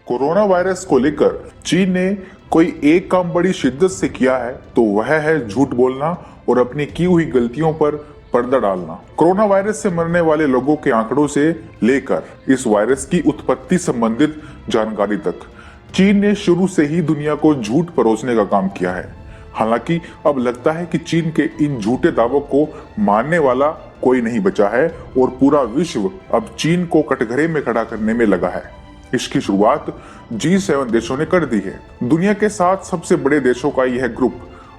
Corona virus को लेकर चीन ने कोई एक काम बड़ी शिद्दत से किया है तो वह है झूठ बोलना और अपनी की हुई गलतियों पर पर्दा डालना। कोरोना वायरस से मरने वाले लोगों के आंकड़ों से लेकर इस वायरस की उत्पत्ति संबंधित जानकारी तक चीन ने शुरू से ही दुनिया को झूठ परोसने का काम किया है। हालांकि अब लगता है कि चीन के इन झूठे दावों को मानने वाला कोई नहीं बचा है और पूरा विश्व अब चीन को कटघरे में खड़ा करने में लगा है। इसकी शुरुआत G7 देशों ने कर दी है। दुनिया के 7 सबसे बड़े देशों का यह ग्रुप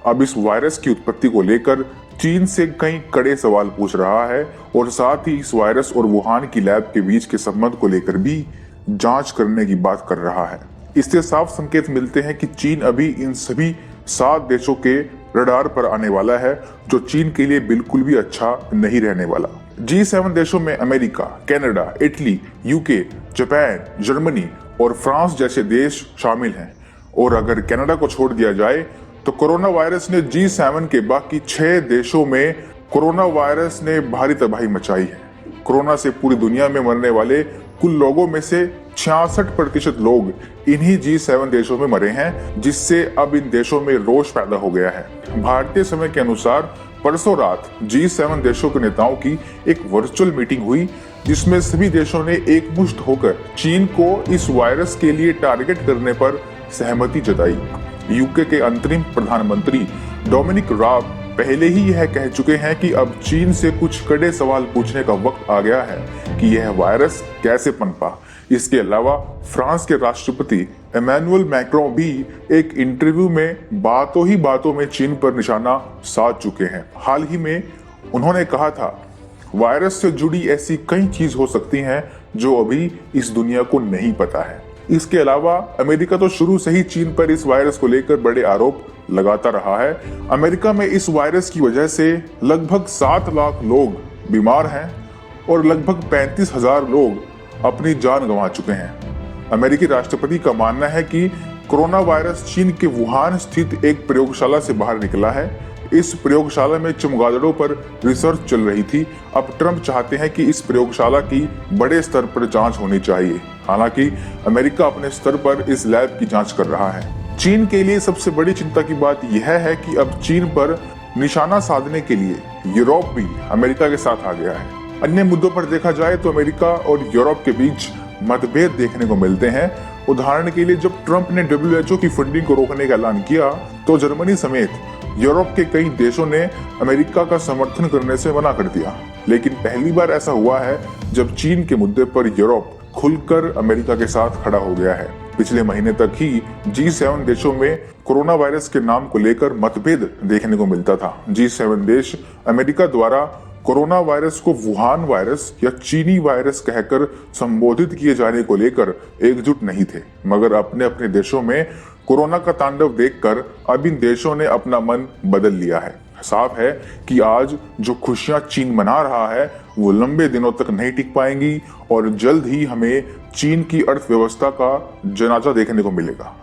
अब इस वायरस की उत्पत्ति को लेकर चीन से कई कड़े सवाल पूछ रहा है और साथ ही इस वायरस और वुहान की लैब के बीच के संबंध को लेकर भी जांच करने की बात कर रहा है। इससे साफ संकेत मिलते हैं कि चीन अभी इन सभी 7 देशों के रडार पर आने वाला है, जो चीन के लिए बिल्कुल भी अच्छा नहीं रहने वाला। G7 देशों में America, Canada, Italy, UK, Japan, Germany और फ्रांस जैसे देश शामिल हैं। और अगर कनाडा को छोड़ दिया जाए तो कोरोना वायरस ने G7 के बाकी 6 देशों में कोरोना वायरस ने भारी तबाही मचाई है। कोरोना से पूरी दुनिया में मरने वाले कुल लोगों में से 66% लोग इन्हीं G7 देशों में मरे हैं, जिससे अब इन देशों में रोष पैदा हो गया है। भारतीय समय के अनुसार परसों रात G7 देशों के नेताओं की एक वर्चुअल मीटिंग हुई, जिसमें सभी देशों ने एकमुश्त होकर चीन को इस वायरस के लिए टारगेट करने पर सहमति जताई। यूके के अंतरिम प्रधानमंत्री डोमिनिक राब पहले ही यह कह चुके हैं कि अब चीन से कुछ कड़े सवाल पूछने का वक्त आ गया है कि यह वायरस कैसे पनपा। इसके अलावा फ्रांस के राष्ट्रपति इमैनुअल मैक्रों भी एक इंटरव्यू में बातों में चीन पर निशाना साध चुके हैं। हाल ही में उन्होंने कहा था, वायरस से जुड़ी ऐसी कई चीज हो सकती हैं जो अभी इस दुनिया को नहीं पता है। इसके अलावा अमेरिका तो शुरू से ही चीन पर इस वायरस को लेकर बड़े आरोप लगाता रहा है। अमेरिका में इस वायरस की वजह से लगभग 7 लाख लोग बीमार हैं और लगभग 35,000 लोग अपनी जान गंवा चुके हैं। अमेरिकी राष्ट्रपति का मानना है कि कोरोना वायरस चीन के वुहान स्थित एक प्रयोगशाला से बाहर निकला है। इस प्रयोगशाला में चमगादड़ों पर रिसर्च चल रही थी। अब ट्रंप चाहते हैं कि इस प्रयोगशाला की बड़े स्तर पर जांच होनी चाहिए। हालांकि अमेरिका अपने स्तर पर इस लैब की जांच कर रहा है। चीन के लिए सबसे बड़ी चिंता की बात यह है कि अब चीन पर निशाना साधने के लिए यूरोप भी अमेरिका के साथ आ गया है। अन्य मुद्दों पर देखा जाए तो अमेरिका और यूरोप के बीच मतभेद देखने को मिलते हैं। उदाहरण के लिए जब ट्रंप ने WHO की फंडिंग को रोकने का ऐलान किया तो जर्मनी समेत यूरोप के कई देशों ने अमेरिका का समर्थन करने से मना कर दिया। लेकिन पहली बार ऐसा हुआ है जब चीन के मुद्दे पर यूरोप खुलकर अमेरिका के साथ खड़ा हो गया है। पिछले महीने तक ही G7 देशों में कोरोना वायरस के नाम को लेकर मतभेद देखने को मिलता था। G7 देश अमेरिका द्वारा कोरोना वायरस को वुहान वायरस या चीनी वायरस कहकर संबोधित किए जाने को लेकर एकजुट नहीं थे, मगर अपने अपने देशों में कोरोना का तांडव देखकर अब इन देशों ने अपना मन बदल लिया है। साफ है कि आज जो खुशियां चीन मना रहा है वो लंबे दिनों तक नहीं टिक पाएंगी और जल्द ही हमें चीन की अर्थव्यवस्था का जनाजा देखने को मिलेगा।